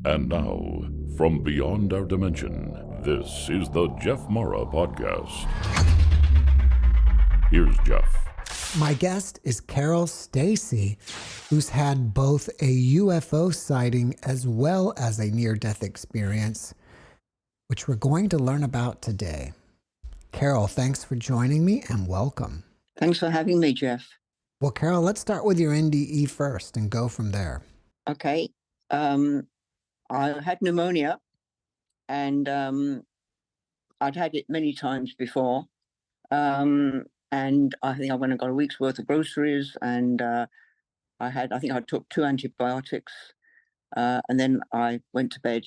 And now, from beyond our dimension, this is the JeffMara podcast. Here's Jeff. My guest is Carole Stacey, who's had both a UFO sighting as well as a near-death experience, which we're going to learn about today. Carole, thanks for joining me and welcome. Thanks for having me, Jeff. Well, Carole, let's start with your NDE first and go from there. Okay. I had pneumonia, and I'd had it many times before. And I think I went and got a week's worth of groceries, and I think I took 2 antibiotics, and then I went to bed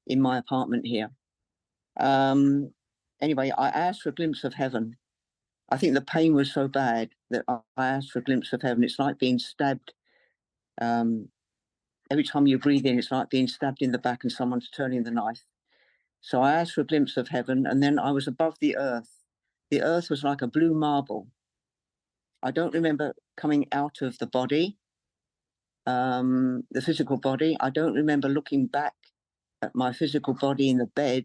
in my apartment here. Anyway, I asked for a glimpse of heaven. I think the pain was so bad that I asked for a glimpse of heaven. It's like being stabbed. Every time you breathe in, it's like being stabbed in the back and someone's turning the knife. So I asked for a glimpse of heaven, and then I was above the earth. The earth was like a blue marble. I don't remember coming out of the body, the physical body. I don't remember looking back at my physical body in the bed.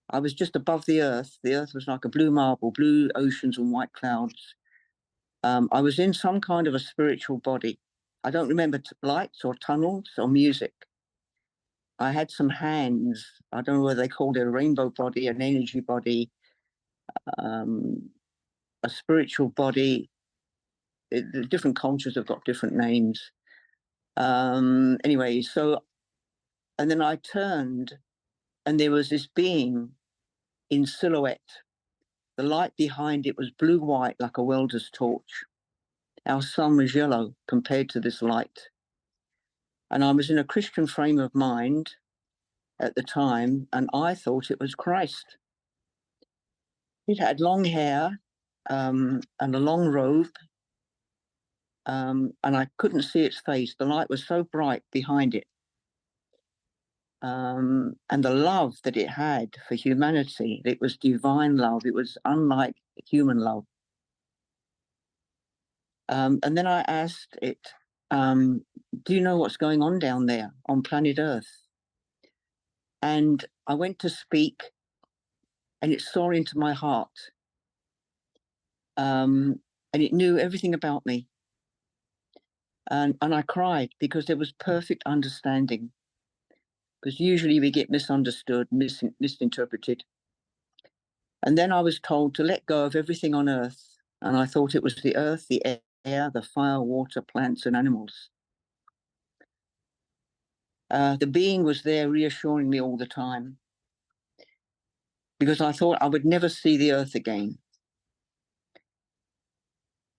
I was just above the earth. The earth was like a blue marble, blue oceans and white clouds. I was in some kind of a spiritual body. I don't remember lights or tunnels or music. I had some hands. I don't know whether they called it a rainbow body, an energy body, a spiritual body. The different cultures have got different names. Anyway, and then I turned, and there was this being in silhouette. The light behind it was blue-white like a welder's torch. Our sun was yellow compared to this light. And I was in a Christian frame of mind at the time, and I thought it was Christ. It had long hair and a long robe, and I couldn't see its face. The light was so bright behind it. And the love that it had for humanity, it was divine love. It was unlike human love. And then I asked it, do you know what's going on down there on planet Earth? And I went to speak, and it saw into my heart. And it knew everything about me. And I cried because there was perfect understanding. Because usually we get misunderstood, misinterpreted. And then I was told to let go of everything on Earth. And I thought it was the earth, the air, the fire, water, plants, and animals. The being was there reassuring me all the time, because I thought I would never see the earth again.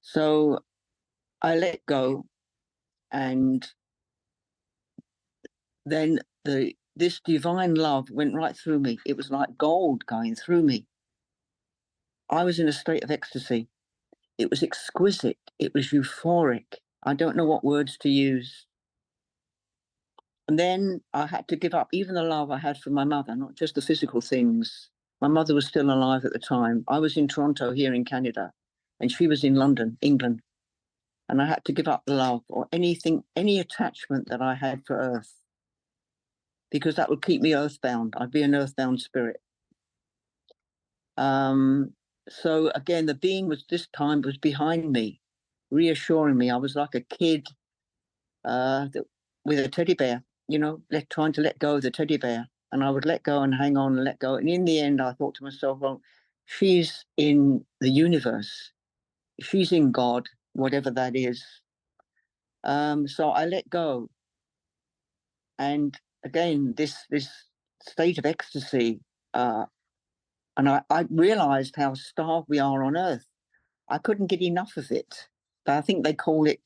So I let go, and then this divine love went right through me. It was like gold going through me. I was in a state of ecstasy. It was exquisite. It was euphoric. I don't know what words to use. And then I had to give up even the love I had for my mother, not just the physical things. My mother was still alive at the time. I was in Toronto here in Canada, and she was in London, England. And I had to give up the love or anything, any attachment that I had for Earth, because that would keep me earthbound. I'd be an earthbound spirit. So again, the being this time was behind me, reassuring me. I was like a kid with a teddy bear, trying to let go of the teddy bear. And I would let go and hang on and let go. And in the end, I thought to myself, well, she's in the universe. She's in God, whatever that is. So I let go. And again, this state of ecstasy, and I realized how starved we are on Earth. I couldn't get enough of it. But I think they call it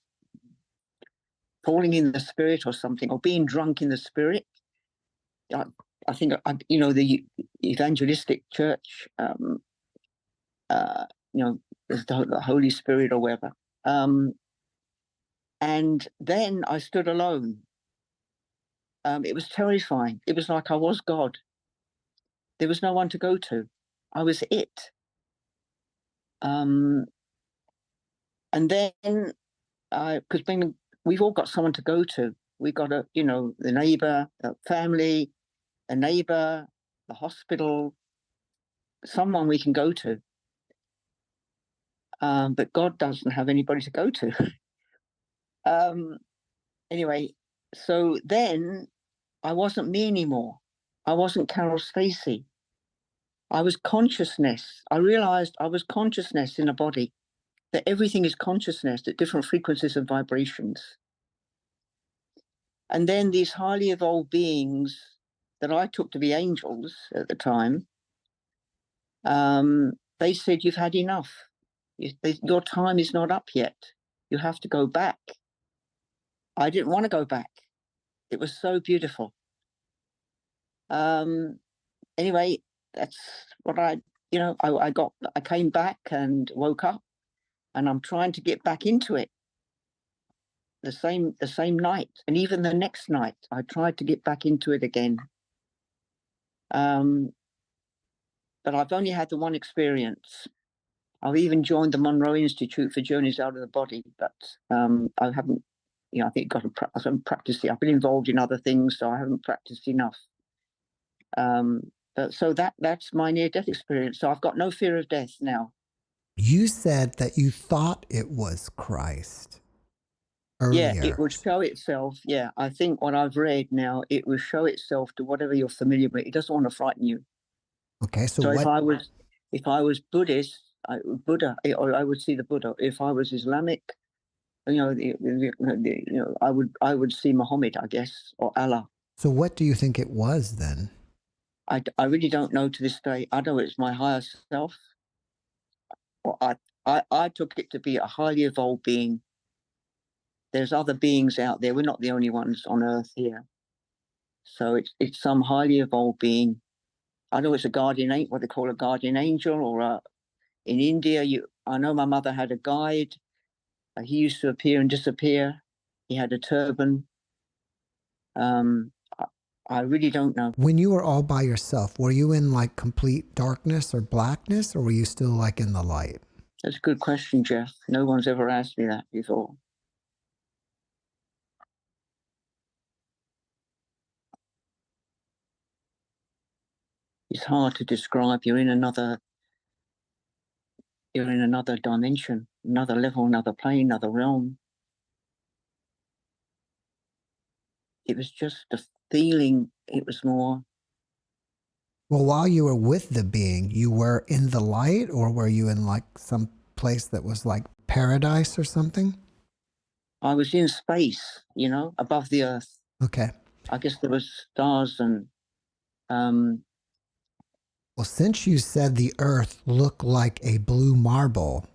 falling in the spirit or something, or being drunk in the spirit. I think, the evangelistic church, the Holy Spirit or whatever. And then I stood alone. It was terrifying. It was like I was God. There was no one to go to. I was it. And then, because we've all got someone to go to. We got the neighbor, family, a neighbor, the hospital, someone we can go to. But God doesn't have anybody to go to. Anyway, so then I wasn't me anymore. I wasn't Carole Stacey. I was consciousness. I realized I was consciousness in a body, that everything is consciousness at different frequencies and vibrations. And then these highly evolved beings that I took to be angels at the time, they said, you've had enough. Your time is not up yet. You have to go back. I didn't want to go back. It was so beautiful. Anyway, that's what I came back and woke up, and I'm trying to get back into it. The same night, and even the next night, I tried to get back into it again. But I've only had the one experience. I've even joined the Monroe Institute for Journeys Out of the Body, but I haven't. I think I haven't practiced it. I've been involved in other things, so I haven't practiced enough. But so that's my near-death experience. So I've got no fear of death now. You said that you thought it was Christ earlier. Yeah, it would show itself. Yeah, I think what I've read now, it will show itself to whatever you're familiar with. It doesn't want to frighten you. Okay, so what? if I was Buddhist, Buddha, or I would see the Buddha. If I was Islamic, I would see Muhammad, I guess, or Allah. So what do you think it was then? I really don't know to this day. I know it's my higher self. Or I took it to be a highly evolved being. There's other beings out there. We're not the only ones on Earth here. So it's some highly evolved being. I know it's a guardian angel, what they call a guardian angel, or in India, I know my mother had a guide. He used to appear and disappear. He had a turban. I really don't know. When you were all by yourself, were you in like complete darkness or blackness, or were you still like in the light? That's a good question, Jeff. No one's ever asked me that before. It's hard to describe. You're in another dimension, another level, another plane, another realm. It was just a feeling. It was more. Well, while you were with the being, you were in the light, or were you in like some place that was like paradise or something? I was in space, above the earth. Okay. I guess there was stars and. Well, since you said the earth looked like a blue marble,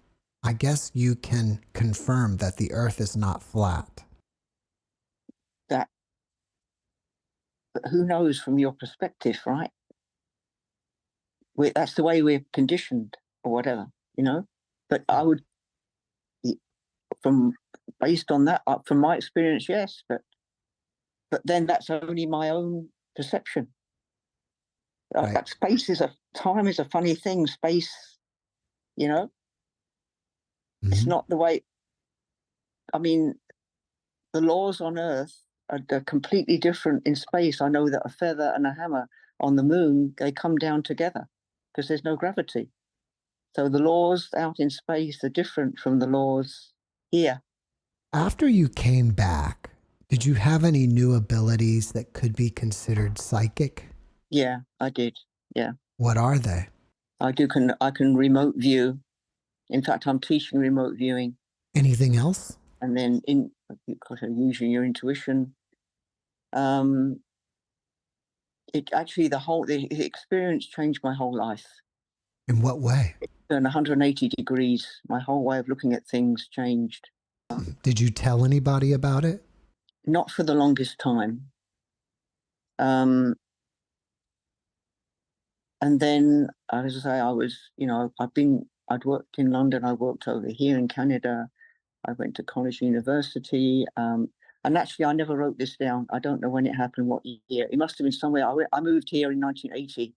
I guess you can confirm that the earth is not flat. But who knows from your perspective, right? That's the way we're conditioned or whatever, But I would, based on that, from my experience, yes. But then that's only my own perception. Right. Time is a funny thing. Space, It's not the way. I mean, the laws on Earth are completely different in space. I know that a feather and a hammer on the moon, they come down together because there's no gravity. So the laws out in space are different from the laws here. After you came back, did you have any new abilities that could be considered psychic? Yeah, I did. Yeah. What are they? I can remote view. In fact, I'm teaching remote viewing. Anything else? And then using your intuition. It actually, the experience changed my whole life. In what way? It turned 180 degrees. My whole way of looking at things changed. Did you tell anybody about it? Not for the longest time. And then, as I say, I was, I'd worked in London. I worked over here in Canada. I went to college and university. And actually, I never wrote this down. I don't know when it happened, what year. It must have been somewhere. I moved here in 1980.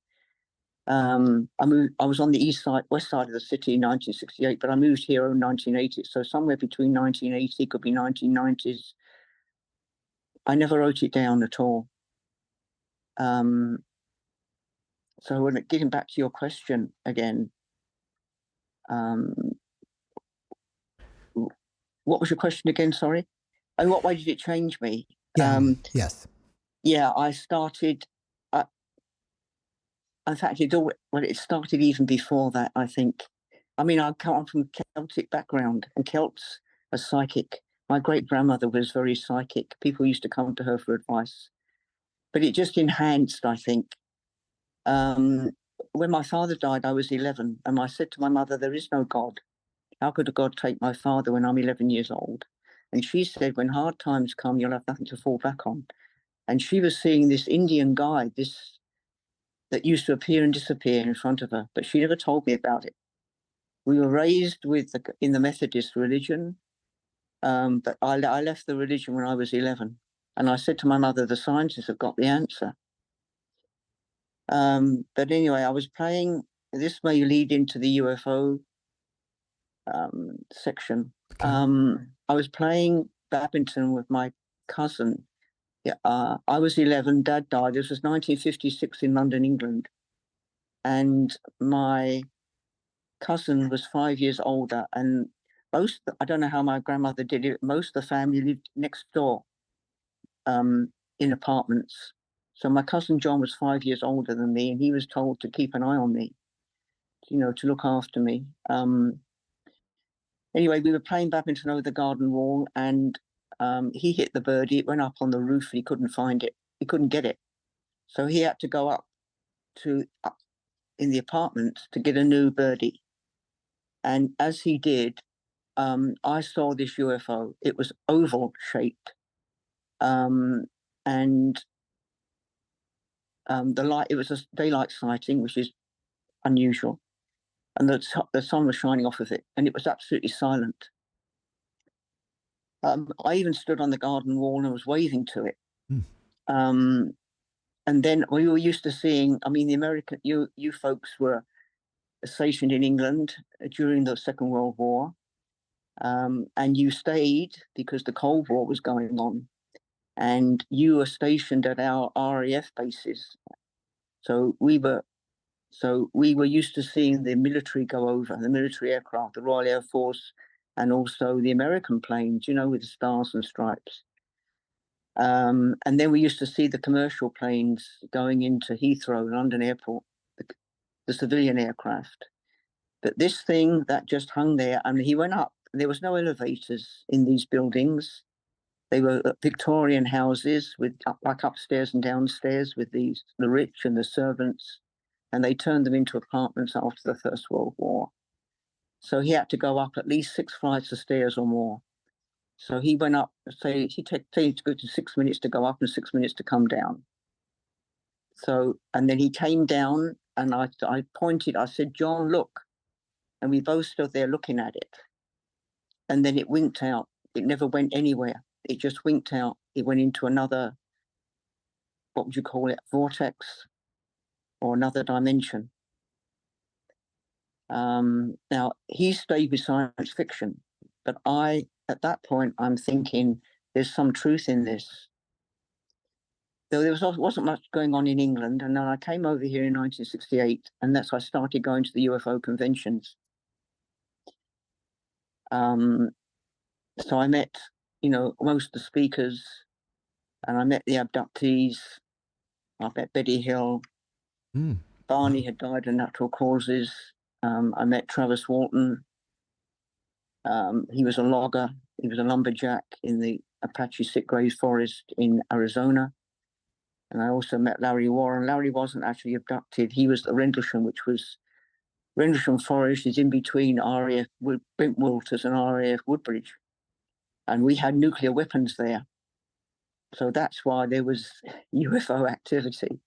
I was on the west side of the city in 1968, but I moved here in 1980. So somewhere between 1980, could be 1990s. I never wrote it down at all. So when getting back to your question again, what was your question again? Sorry. And what way did it change me? Yeah. Yes. Yeah, I started. In fact, it started even before that, I think. I mean, I come from Celtic background, and Celts are psychic. My great grandmother was very psychic. People used to come to her for advice, but it just enhanced, I think. When my father died, I was 11, and I said to my mother, "There is no God. How could a God take my father when I'm 11 years old?" And she said, "When hard times come, you'll have nothing to fall back on." And she was seeing this Indian guy, that used to appear and disappear in front of her, but she never told me about it. We were raised in the Methodist religion, but I left the religion when I was 11, and I said to my mother, "The scientists have got the answer." But anyway, I was playing. This may lead into the UFO section. Okay. I was playing badminton with my cousin. Yeah, I was 11. Dad died. This was 1956 in London, England, and my cousin was 5 years older. And I don't know how my grandmother did it. Most of the family lived next door, in apartments. So my cousin John was 5 years older than me, and he was told to keep an eye on me, to look after me. Anyway, we were playing badminton over the garden wall, and he hit the birdie. It went up on the roof, and he couldn't find it. He couldn't get it, so he had to go up in the apartment to get a new birdie. And as he did, I saw this UFO. It was oval shaped, and the light. It was a daylight sighting, which is unusual, and the sun was shining off of it, and it was absolutely silent. I even stood on the garden wall and was waving to it. And then we were used to seeing. I mean, the American you folks were stationed in England during the Second World War, and you stayed because the Cold War was going on, and you were stationed at our RAF bases. So we were used to seeing the military go over, the military aircraft, the Royal Air Force, and also the American planes, with the stars and stripes. And then we used to see the commercial planes going into Heathrow, London Airport, the civilian aircraft. But this thing that just hung there, and he went up. There was no elevators in these buildings. They were Victorian houses with like upstairs and downstairs with the rich and the servants, and they turned them into apartments after the First World War. So he had to go up at least 6 flights of stairs or more. So he went up. Say he took to 6 minutes to go up and 6 minutes to come down. So and then he came down, and I pointed. I said, "John, look," and we both stood there looking at it. And then it winked out. It never went anywhere. It just winked out. It went into another, what would you call it, vortex or another dimension. Now, he stayed with science fiction, but at that point, I'm thinking there's some truth in this. Though wasn't much going on in England, and then I came over here in 1968, and that's I started going to the UFO conventions. So I met, most of the speakers, and I met the abductees. I met Betty Hill. Barney had died of natural causes. I met Travis Walton. He was a logger. He was a lumberjack in the Apache Sitgraves Forest in Arizona. And I also met Larry Warren. Larry wasn't actually abducted. He was at Rendlesham, Rendlesham Forest is in between RAF Brent Walters and RAF Woodbridge. And we had nuclear weapons there. So that's why there was UFO activity.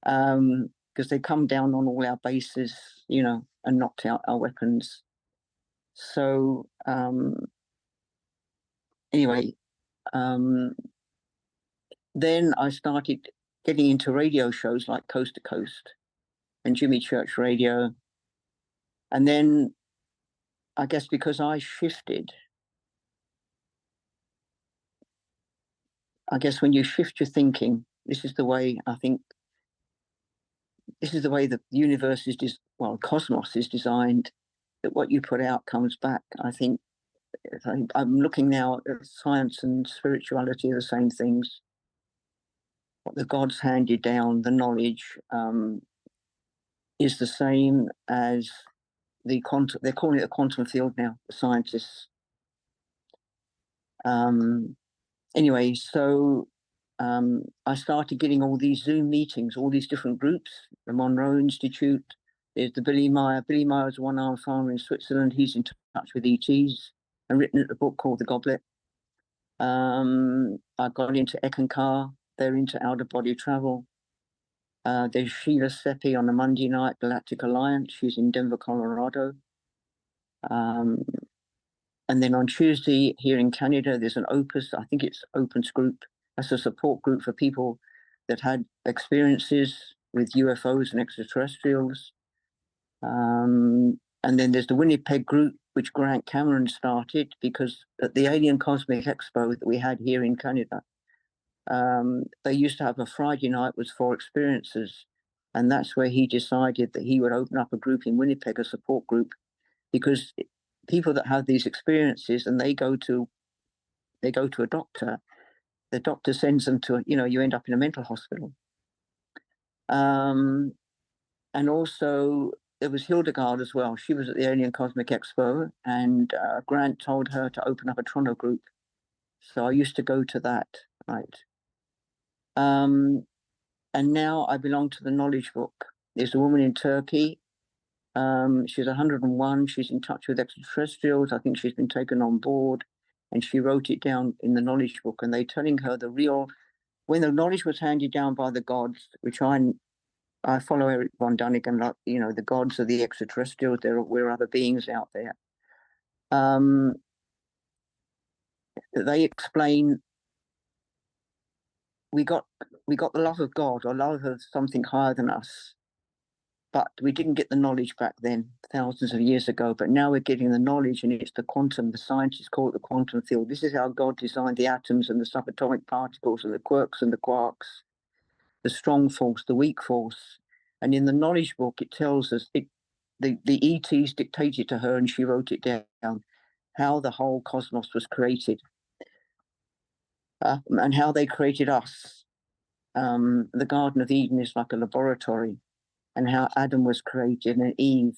Because they come down on all our bases, and knocked out our weapons. So anyway, then I started getting into radio shows like Coast to Coast and Jimmy Church Radio. And then I guess because I shifted, I guess when you shift your thinking, this is the way I think. This is the way the universe is, cosmos is designed. That what you put out comes back. I think I'm looking now at science and spirituality are the same things. What the gods handed down, the knowledge, is the same as the quantum. They're calling it the quantum field now, the scientists. Anyway, so I started getting all these Zoom meetings, all these different groups, the Monroe Institute. There's the Billy Meyer. Billy Meyer is a one-armed farmer in Switzerland. He's in touch with ETs and written a book called The Goblet. I got into Ekankar. They're into out-of-body travel. There's Sheila Seppi on a Monday night, Galactic Alliance. She's in Denver, Colorado. And then on Tuesday here in Canada, there's an Opus, I think it's Opens group. That's a support group for people that had experiences with UFOs and extraterrestrials. And then there's the Winnipeg group, which Grant Cameron started because at the Alien Cosmic Expo that we had here in Canada, they used to have a Friday night was for experiences. And that's where he decided that he would open up a group in Winnipeg, a support group, because people that have these experiences and they go to a doctor, the doctor sends them to, you end up in a mental hospital. And also there was Hildegard as well. She was at the Alien Cosmic Expo and Grant told her to open up a Toronto group. So I used to go to that, right? And now I belong to the Knowledge Book. There's a woman in Turkey. She's 101. She's in touch with extraterrestrials. I think she's been taken on board, and she wrote it down in the Knowledge Book. And they're telling her when the knowledge was handed down by the gods, which I follow Eric von Däniken, like, the gods are the extraterrestrials. We're other beings out there. They explain we got the love of God or love of something higher than us. But we didn't get the knowledge back then, thousands of years ago. But now we're getting the knowledge, and it's the quantum. The scientists call it the quantum field. This is how God designed the atoms and the subatomic particles and the quarks and the quarks, the strong force, the weak force. And in the Knowledge Book, it tells us the ETs dictated to her, and she wrote it down, how the whole cosmos was created, and how they created us. The Garden of Eden is like a laboratory. And how Adam was created and Eve.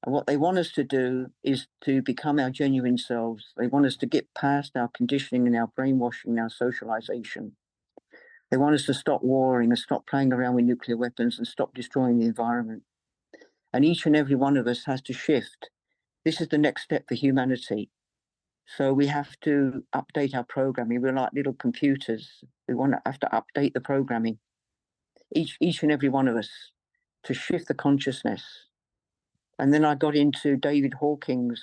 And what they want us to do is to become our genuine selves. They want us to get past our conditioning and our brainwashing and our socialization. They want us to stop warring and stop playing around with nuclear weapons and stop destroying the environment. And each and every one of us has to shift. This is the next step for humanity. So we have to update our programming. We're like little computers. We have to update the programming. Each and every one of us, to shift the consciousness. And then I got into David Hawkins.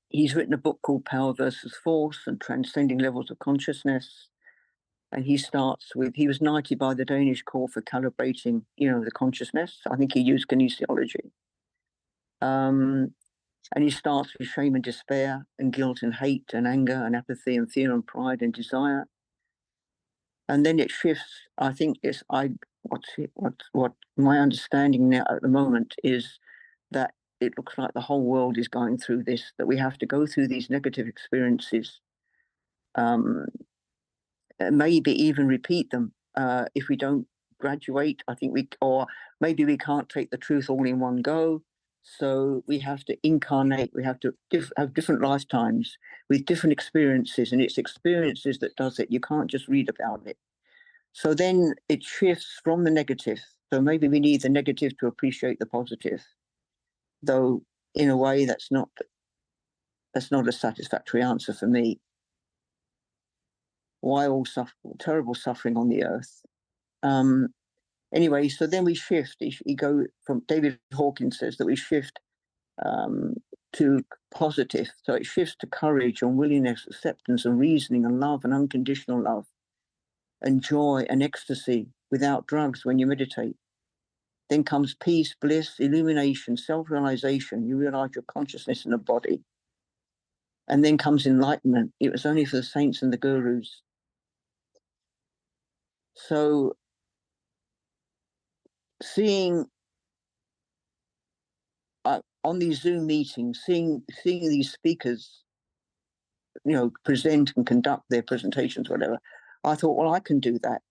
He's written a book called Power versus Force and Transcending Levels of Consciousness. And he was knighted by the Danish court for calibrating, the consciousness. I think he used kinesiology. And he starts with shame and despair and guilt and hate and anger and apathy and fear and pride and desire. And then it shifts. I think what my understanding now at the moment is that it looks like the whole world is going through this, that we have to go through these negative experiences, maybe even repeat them if we don't graduate. I think or maybe we can't take the truth all in one go. So we have to incarnate. We have to have different lifetimes with different experiences, and it's experiences that does it. You can't just read about it. So then it shifts from the negative. So maybe we need the negative to appreciate the positive, though in a way that's not a satisfactory answer for me. Why all terrible suffering on the earth? Anyway, so then we shift. You go from David Hawkins says that we shift to positive. So it shifts to courage and willingness, acceptance and reasoning and love and unconditional love and joy and ecstasy without drugs when you meditate. Then comes peace, bliss, illumination, self-realization. You realize your consciousness in a body. And then comes enlightenment. It was only for the saints and the gurus. So seeing on these Zoom meetings, seeing these speakers, present and conduct their presentations, whatever, I thought, well, I can do that.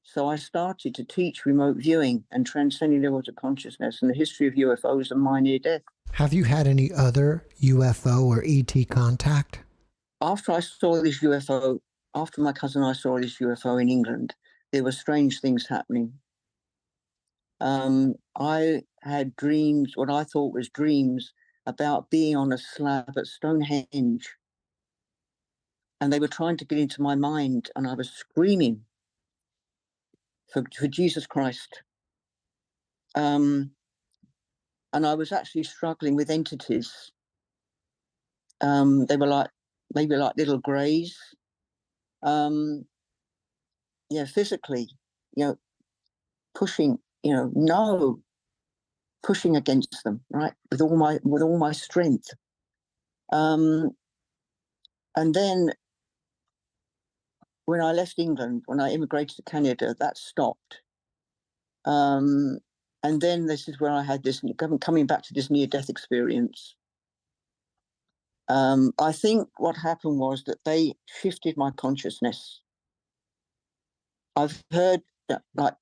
So I started to teach remote viewing and transcending levels of consciousness and the history of UFOs and my near death. Have you had any other UFO or ET contact? After I saw this UFO, after my cousin and I saw this UFO in England, there were strange things happening. I had dreams, what I thought was dreams, about being on a slab at Stonehenge. And they were trying to get into my mind, and I was screaming for Jesus Christ. And I was actually struggling with entities. They were maybe like little greys. Physically, pushing, pushing against them, right, with all my strength. And then when I left England, when I immigrated to Canada, that stopped. And then this is where I had this, coming back to this near-death experience. I think what happened was that they shifted my consciousness. I've heard that, like,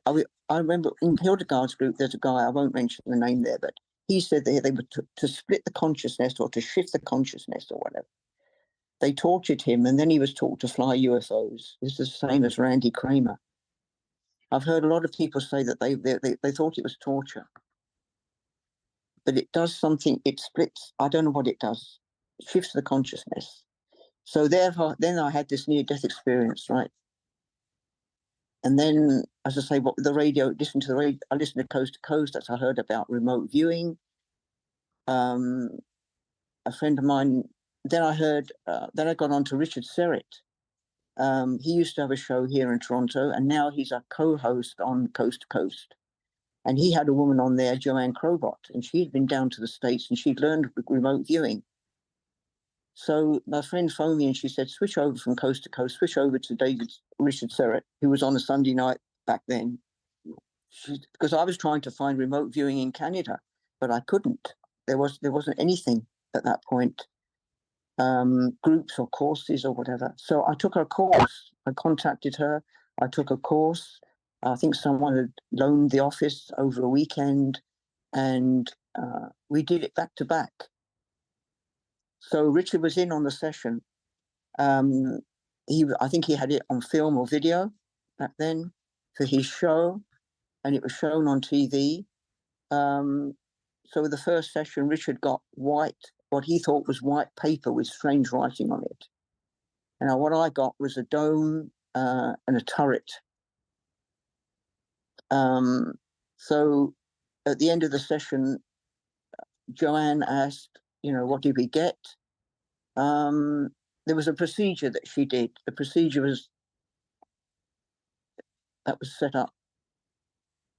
I remember in Hildegard's group, there's a guy, I won't mention the name there, but he said they were to split the consciousness or to shift the consciousness or whatever. They tortured him, and then he was taught to fly UFOs. This is the same as Randy Kramer. I've heard a lot of people say that they thought it was torture. But it does something, it splits. I don't know what it does. It shifts the consciousness. So therefore, then I had this near-death experience, right? And then, as I say, the radio, I listened to Coast to Coast. That's how I heard about remote viewing. A friend of mine, then I got on to Richard Serrett. He used to have a show here in Toronto, and now he's a co-host on Coast to Coast. And he had a woman on there, Joanne Crobot, and she had been down to the States and she'd learned remote viewing. So my friend phoned me and she said, switch over from Coast to Coast, switch over to Richard Serrett, who was on a Sunday night back then. Because I was trying to find remote viewing in Canada, but I couldn't. There wasn't anything at that point, groups or courses or whatever. So I took her course. I contacted her. I took a course. I think someone had loaned the office over a weekend, and we did it back to back. So Richard was in on the session. I think he had it on film or video back then for his show, and it was shown on TV. So the first session, Richard got what he thought was white paper with strange writing on it. And what I got was a dome and a turret. So at the end of the session, Joanne asked, what did we get? There was a procedure that she did. The procedure was set up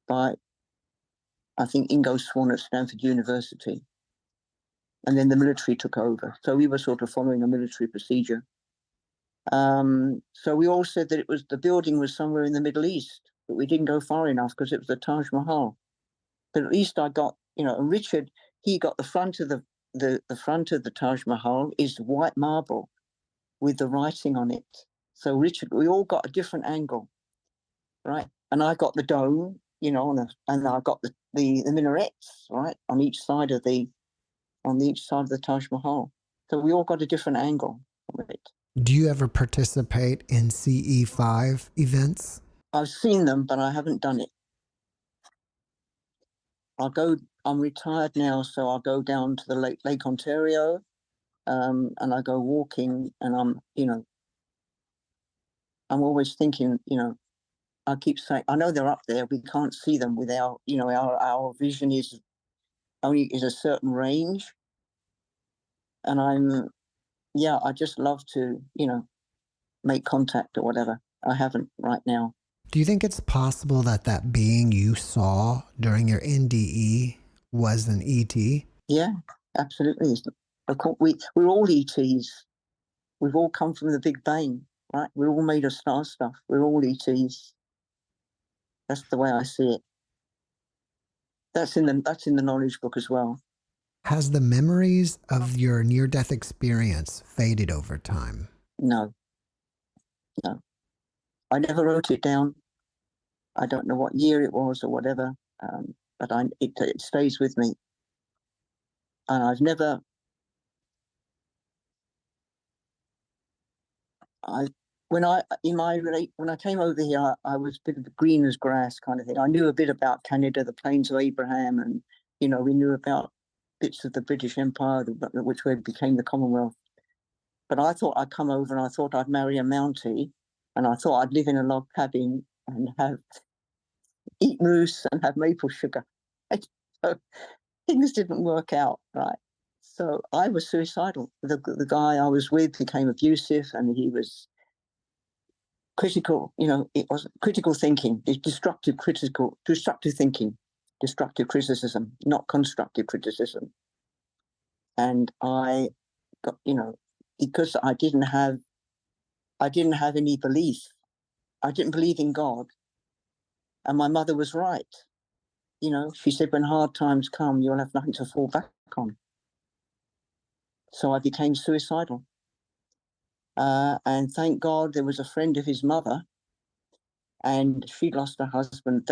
by, I think, Ingo Swann at Stanford University. And then the military took over. So we were sort of following a military procedure. So we all said that the building was somewhere in the Middle East, but we didn't go far enough because it was the Taj Mahal. But at least I got, and Richard, he got the front of the front of the Taj Mahal is white marble with the writing on it. So Richard, we all got a different angle, right? And I got the dome, and I got the minarets, right, on each side of the Taj Mahal. So we all got a different angle of it. Do you ever participate in CE5 events? I've seen them, but I haven't done it. I'm retired now, so I'll go down to the Lake Ontario, and I go walking, and I'm always thinking, I keep saying, I know they're up there. We can't see them with our vision is a certain range. And I just love to, make contact or whatever. I haven't right now. Do you think it's possible that being you saw during your NDE was an ET? Yeah, absolutely. Of course, we're all ETs. We've all come from the Big Bang, right? We're all made of star stuff. We're all ETs. That's the way I see it. That's in the knowledge book as well. Has the memories of your near-death experience faded over time? No. I never wrote it down. I don't know what year it was or whatever, but it stays with me. And I've never. When I came over here, I was a bit of green as grass kind of thing. I knew a bit about Canada, the Plains of Abraham, and we knew about bits of the British Empire, which became the Commonwealth. But I thought I'd come over and I thought I'd marry a Mountie, and I thought I'd live in a log cabin and eat moose and have maple sugar. So things didn't work out, right? So I was suicidal. The guy I was with became abusive, and he was critical. It was critical thinking, destructive thinking, destructive criticism, not constructive criticism. And I got, because I didn't have any belief. I didn't believe in God. And my mother was right. She said, when hard times come, you'll have nothing to fall back on. So I became suicidal. And thank God there was a friend of his mother, and she'd lost her husband.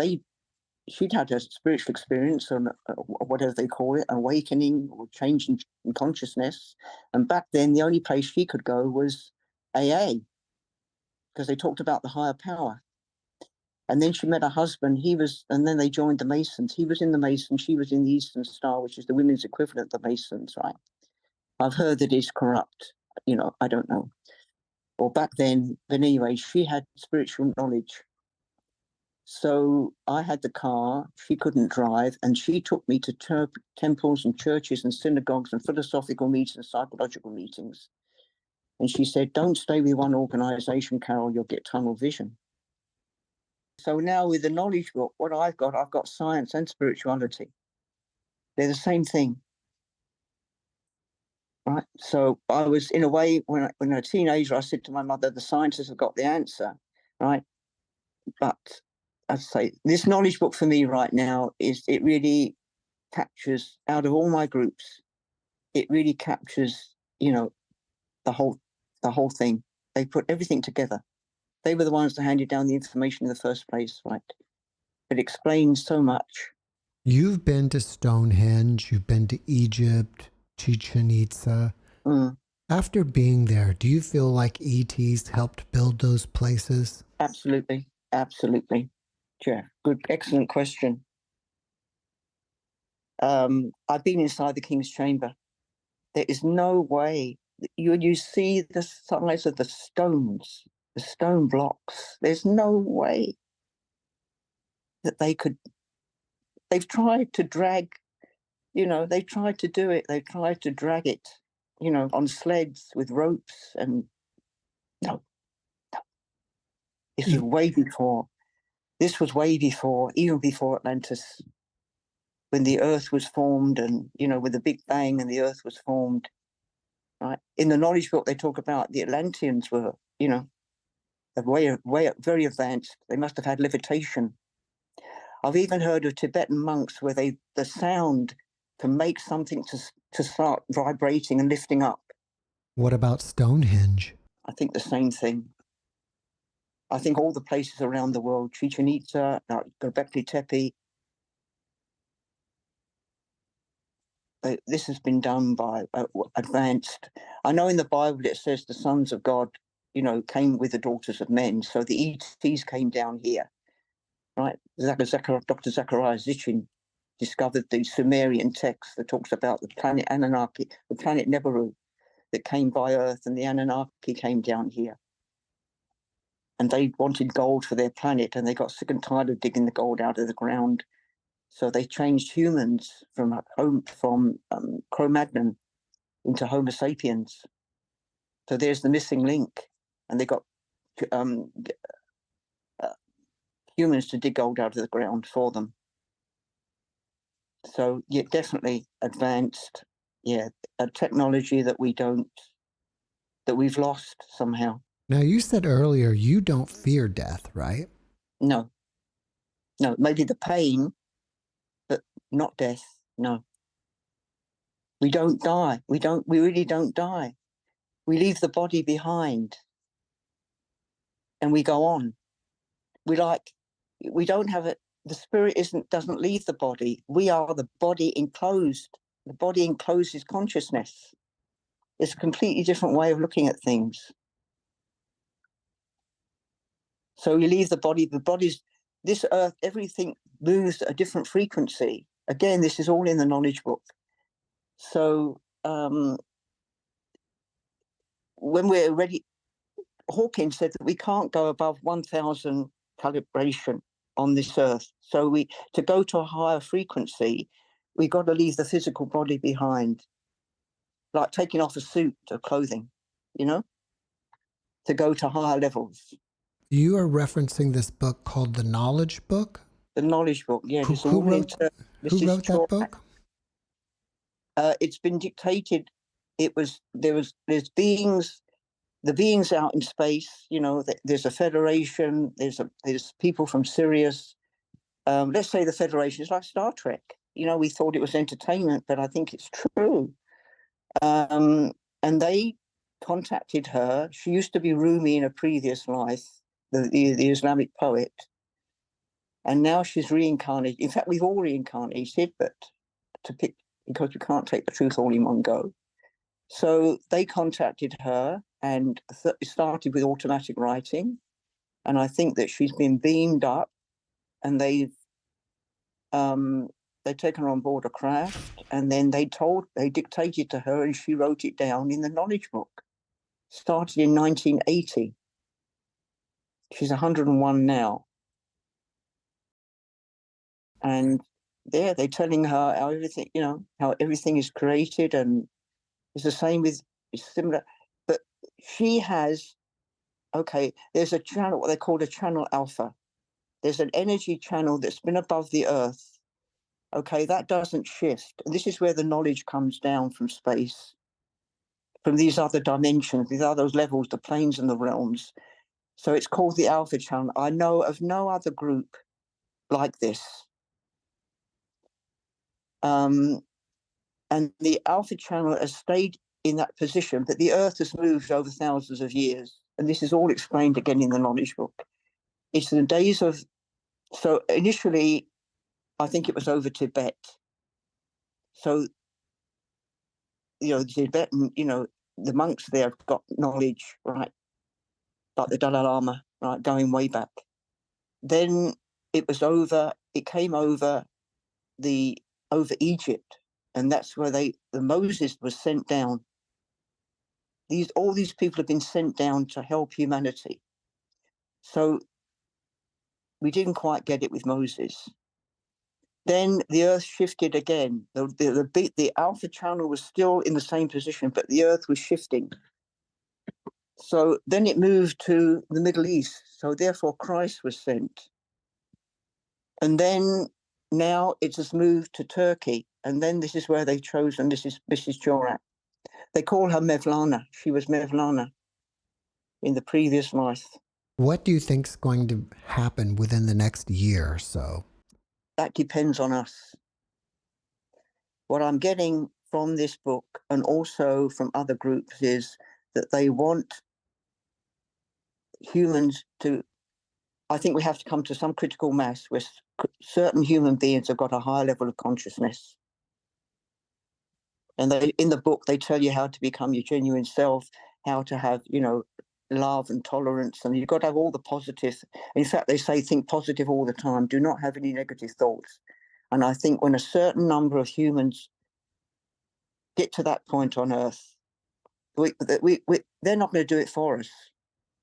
She'd had a spiritual experience, or whatever they call it, awakening or change in consciousness. And back then, the only place she could go was AA, because they talked about the higher power. And then she met her husband. And then they joined the Masons. He was in the Masons. She was in the Eastern Star, which is the women's equivalent of the Masons, right? I've heard that it's corrupt. I don't know. Or back then, but anyway, she had spiritual knowledge. So I had the car, she couldn't drive, and she took me to temples and churches and synagogues and philosophical meetings and psychological meetings. And she said, don't stay with one organization, Carole, you'll get tunnel vision. So now with the knowledge book, what I've got science and spirituality. They're the same thing. Right. So I was, in a way, when I was a teenager, I said to my mother, the scientists have got the answer, right? But I'd say this knowledge book for me right now it really captures, out of all my groups, it really captures, the whole thing. They put everything together. They were the ones that handed down the information in the first place, right? It explains so much. You've been to Stonehenge, you've been to Egypt, Chichen Itza. After being there, do you feel like ETs helped build those places? Absolutely. Jeff, good, excellent question. I've been inside the King's Chamber. There is no way. You see the size of the stones, the stone blocks. There's no way that they could. They've tried to drag, they've tried to do it. They've tried to drag it, on sleds with ropes, and no. This was way before. This was way before, even before Atlantis, when the Earth was formed, and with the Big Bang, and the Earth was formed. Right. In the knowledge book, they talk about the Atlanteans were, very advanced. They must have had levitation. I've even heard of Tibetan monks where the sound can make something to start vibrating and lifting up. What about Stonehenge? I think the same thing. I think all the places around the world, Chichen Itza, Göbekli Tepe, this has been done by advanced. I know in the Bible it says the sons of God, came with the daughters of men. So the ETs came down here, right? Dr. Zechariah Sitchin discovered the Sumerian text that talks about the planet Anunnaki, the planet Neberu, that came by Earth, and the Anunnaki came down here. And they wanted gold for their planet, and they got sick and tired of digging the gold out of the ground. So they changed humans from Cro-Magnon into Homo sapiens. So there's the missing link, and they got humans to dig gold out of the ground for them. So yeah, definitely advanced. Yeah, a technology that we've lost somehow. Now, you said earlier you don't fear death, right? No, maybe the pain, but not death. No, we don't die. We really don't die. We leave the body behind and we go on. We don't have it. The spirit doesn't leave the body. We are the body enclosed. The body encloses consciousness. It's a completely different way of looking at things. So you leave the body's, this earth, everything moves at a different frequency. Again, this is all in the knowledge book. So when we're ready, Hawkins said that we can't go above 1,000 calibration on this earth. So to go to a higher frequency, we got to leave the physical body behind, like taking off a suit of clothing, to go to higher levels. You are referencing this book called The Knowledge Book? The knowledge book, yeah. Who wrote that book? It's been dictated. There's beings, the beings out in space. There's a federation. There's people from Sirius. Let's say the Federation is like Star Trek. We thought it was entertainment, but I think it's true. And they contacted her. She used to be Rumi in a previous life, the Islamic poet. And now she's reincarnated. In fact, we've all reincarnated, but because we can't take the truth all in one go. So they contacted her, and it started with automatic writing. And I think that she's been beamed up, and they've taken her on board a craft, and then they dictated to her, and she wrote it down in the knowledge book. Started in 1980. She's 101 now. And they're telling her how everything is created, and it's the same it's similar. But she has, there's a channel, what they call a channel alpha. There's an energy channel that's been above the earth. That doesn't shift. And this is where the knowledge comes down from space, from these other dimensions, these other levels, the planes and the realms. So it's called the alpha channel. I know of no other group like this. And the alpha channel has stayed in that position, but the earth has moved over thousands of years. And this is all explained again in the knowledge book. It's the days of, so initially, I think it was over Tibet. So, Tibetan, the monks there have got knowledge, right? Like the Dalai Lama, right? Going way back. Then it came over Egypt. And that's where the Moses was sent down. All these people have been sent down to help humanity. So we didn't quite get it with Moses. Then the earth shifted again. The alpha channel was still in the same position, but the earth was shifting. So then it moved to the Middle East. So therefore Christ was sent. And then now it has moved to Turkey. And then this is where they chose, and this is Mrs. Jorak. They call her Mevlana. She was Mevlana in the previous life. What do you think is going to happen within the next year or so? That depends on us. What I'm getting from this book and also from other groups is that they want humans to, I think we have to come to some critical mass where certain human beings have got a higher level of consciousness. And in the book, they tell you how to become your genuine self, how to have, love and tolerance. And you've got to have all the positive. In fact, they say think positive all the time. Do not have any negative thoughts. And I think when a certain number of humans get to that point on Earth, they're not going to do it for us.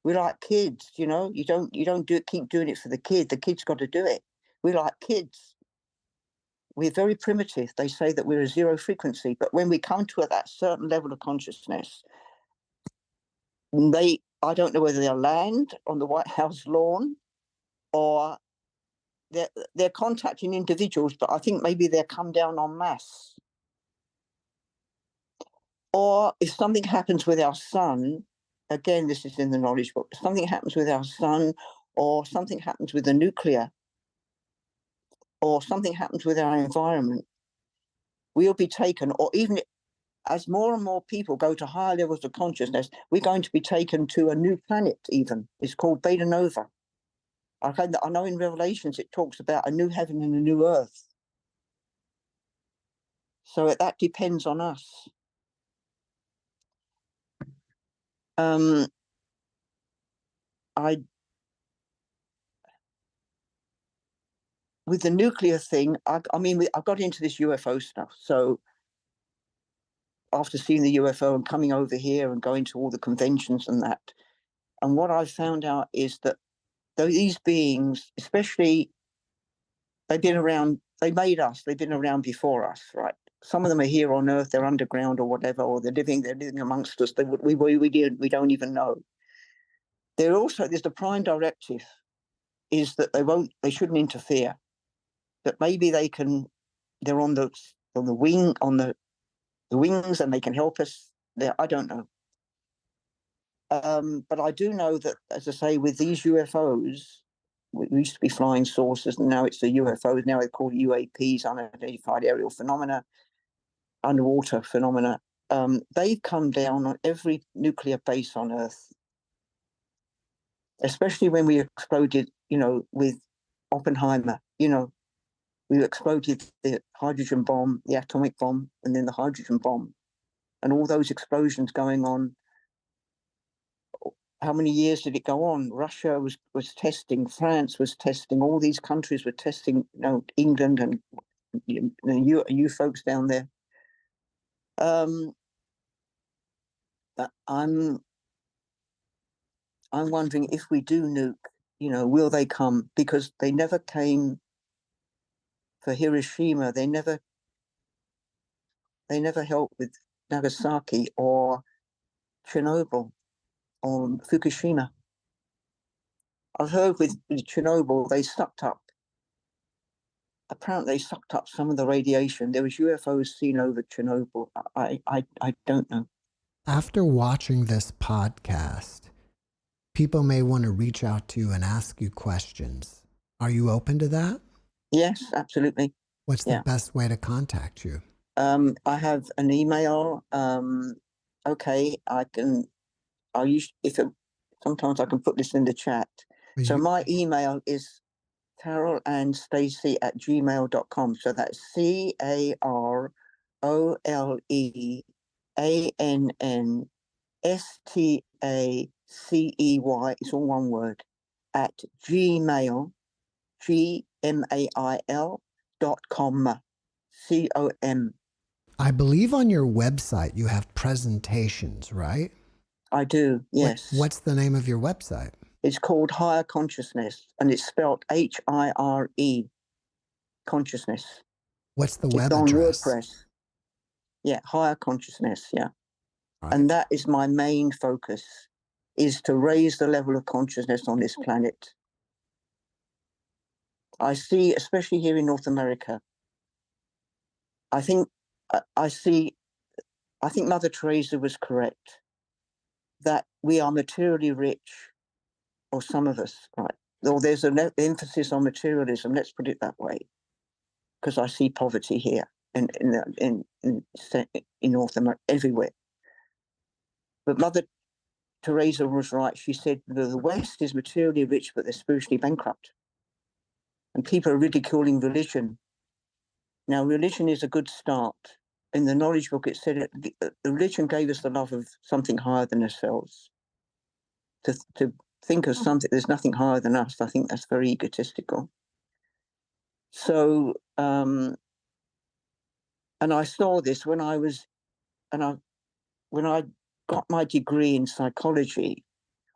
We're like kids, you don't keep doing it for the kid. The kid's got to do it. We're like kids. We're very primitive. They say that we're a zero frequency, but when we come to that certain level of consciousness, I don't know whether they'll land on the White House lawn or they're contacting individuals, but I think maybe they'll come down en masse. Or if something happens with our sun, again, this is in the knowledge book, if something happens with our sun, or something happens with the nuclear, or something happens with our environment, we'll be taken, or even as more and more people go to higher levels of consciousness, we're going to be taken to a new planet even. It's called Beta Nova. I know in Revelations it talks about a new heaven and a new earth. So that depends on us. With the nuclear thing, I got into this UFO stuff. So after seeing the UFO and coming over here and going to all the conventions and that, and what I found out is that these beings, especially, they've been around, they made us, they've been around before us, right? Some of them are here on Earth, they're underground or whatever, or they're living amongst us. We don't even know. There's the prime directive is that they shouldn't interfere. That maybe they're on the wings and they can help us there. I don't know. But I do know that, as I say, with these UFOs, we used to be flying saucers, and now it's the UFOs. Now they're called UAPs, unidentified aerial phenomena, underwater phenomena. They've come down on every nuclear base on Earth, especially when we exploded, with Oppenheimer. We exploded the hydrogen bomb, the atomic bomb, and then the hydrogen bomb, and all those explosions going on. How many years did it go on? Russia was testing, France was testing, all these countries were testing, England and you folks down there. I'm wondering if we do nuke, will they come? Because they never came for Hiroshima. They never helped with Nagasaki or Chernobyl or Fukushima. I've heard with Chernobyl, apparently they sucked up some of the radiation. There was UFOs seen over Chernobyl. I don't know. After watching this podcast, people may want to reach out to you and ask you questions. Are you open to that? Yes, absolutely. What's the best way to contact you? I have an email. Okay, sometimes I can put this in the chat. So my email is caroleannstacey@gmail.com. So that's CaroleAnnstacey. It's all one word at Gmail, GMAIL.com. COM. I believe on your website you have presentations, right? I do, yes. What's the name of your website? It's called Higher Consciousness, and it's spelled HIRE, consciousness. What's the web address? It's on WordPress. Yeah, Higher Consciousness, yeah. Right. And that is my main focus, is to raise the level of consciousness on this planet. I see, especially here in North America, I think Mother Teresa was correct that we are materially rich, or some of us, right? Or there's an emphasis on materialism, let's put it that way, because I see poverty here in North America, everywhere. But Mother Teresa was right. She said the West is materially rich, but they're spiritually bankrupt. And people are ridiculing religion. Now, religion is a good start. In the knowledge book, it said the religion gave us the love of something higher than ourselves. To think of something, there's nothing higher than us, I think that's very egotistical. So, and I saw this when I got my degree in psychology,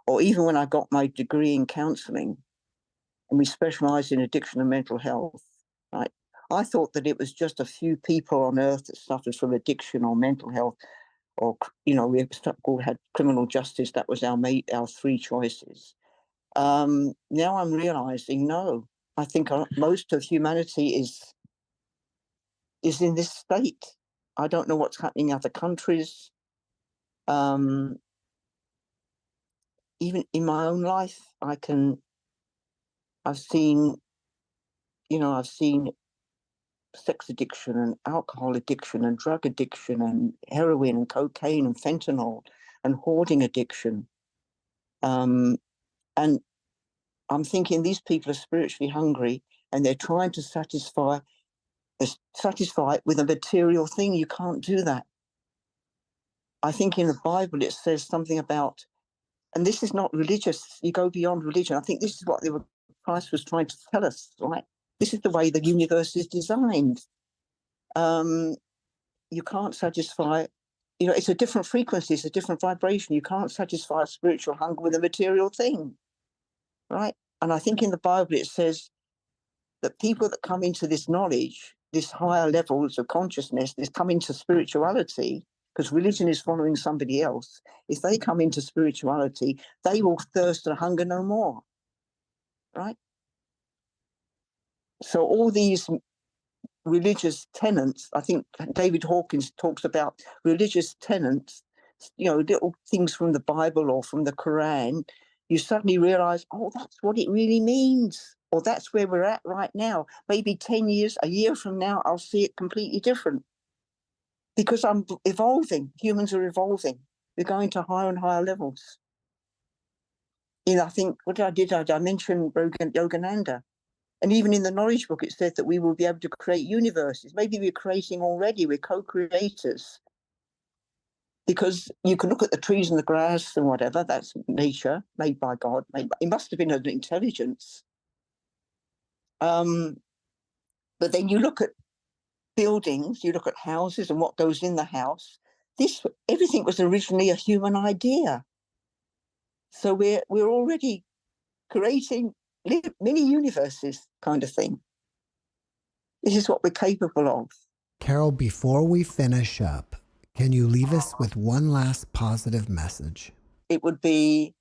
or even when I got my degree in counseling, and we specialized in addiction and mental health, right? I thought that it was just a few people on earth that suffered from addiction or mental health, or, we had criminal justice. That was our three choices. Now I'm realizing, no, I think most of humanity is in this state. I don't know what's happening in other countries. Even in my own life, I've seen, I've seen sex addiction and alcohol addiction and drug addiction and heroin and cocaine and fentanyl and hoarding addiction. And I'm thinking these people are spiritually hungry and they're trying to satisfy it with a material thing. You can't do that. I think in the Bible it says something about, and this is not religious, you go beyond religion. I think this is what Christ was trying to tell us, right? This is the way the universe is designed. You can't satisfy, it's a different frequency, it's a different vibration. You can't satisfy a spiritual hunger with a material thing, right? And I think in the Bible it says that people that come into this knowledge, this higher levels of consciousness, this come into spirituality, because religion is following somebody else. If they come into spirituality, they will thirst and hunger no more, right? So all these religious tenets, I think David Hawkins talks about religious tenets, little things from the Bible or from the Quran, you suddenly realize, oh, that's what it really means. Or that's where we're at right now. Maybe 10 years, a year from now, I'll see it completely different. Because I'm evolving. Humans are evolving. We're going to higher and higher levels. I think, what did I mention Yogananda? And even in the knowledge book, it said that we will be able to create universes. Maybe we're creating already. We're co-creators. Because you can look at the trees and the grass and whatever. That's nature, made by God. It must have been an intelligence. But then you look at buildings, you look at houses and what goes in the house. Everything was originally a human idea. So we're already creating mini universes, kind of thing. This is what we're capable of. Carole, before we finish up, can you leave us with one last positive message? It would be,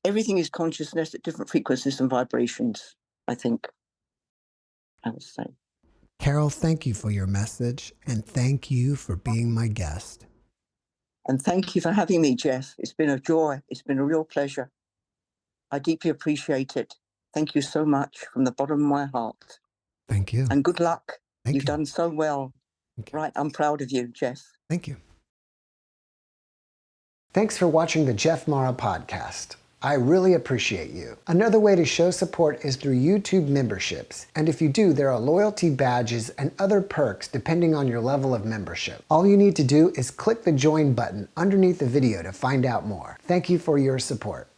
everything is consciousness at different frequencies and vibrations, I think, I would say. Carole, thank you for your message, and thank you for being my guest. And thank you for having me, Jeff. It's been a joy. It's been a real pleasure. I deeply appreciate it. Thank you so much from the bottom of my heart. Thank you. And good luck. Thank You've you. done so well. Right, I'm proud of you, Jeff. Thank you. Thanks for watching the JeffMara podcast. I really appreciate you. Another way to show support is through YouTube memberships. And if you do, there are loyalty badges and other perks depending on your level of membership. All you need to do is click the join button underneath the video to find out more. Thank you for your support.